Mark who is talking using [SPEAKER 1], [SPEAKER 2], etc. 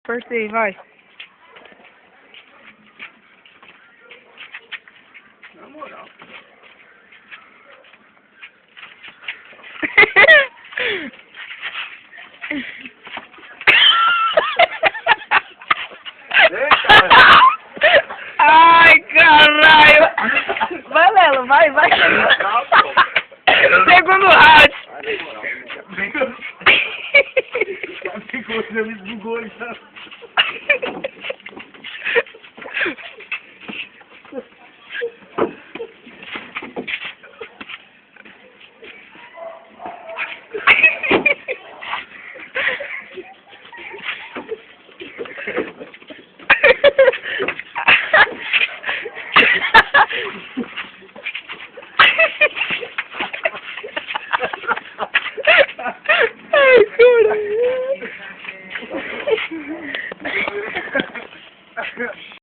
[SPEAKER 1] Apertei, vai.
[SPEAKER 2] Na moral.
[SPEAKER 1] Ai, caralho! Vai, Lelo, vai, vai. Segundo round.
[SPEAKER 2] Ficou, você me bugou já.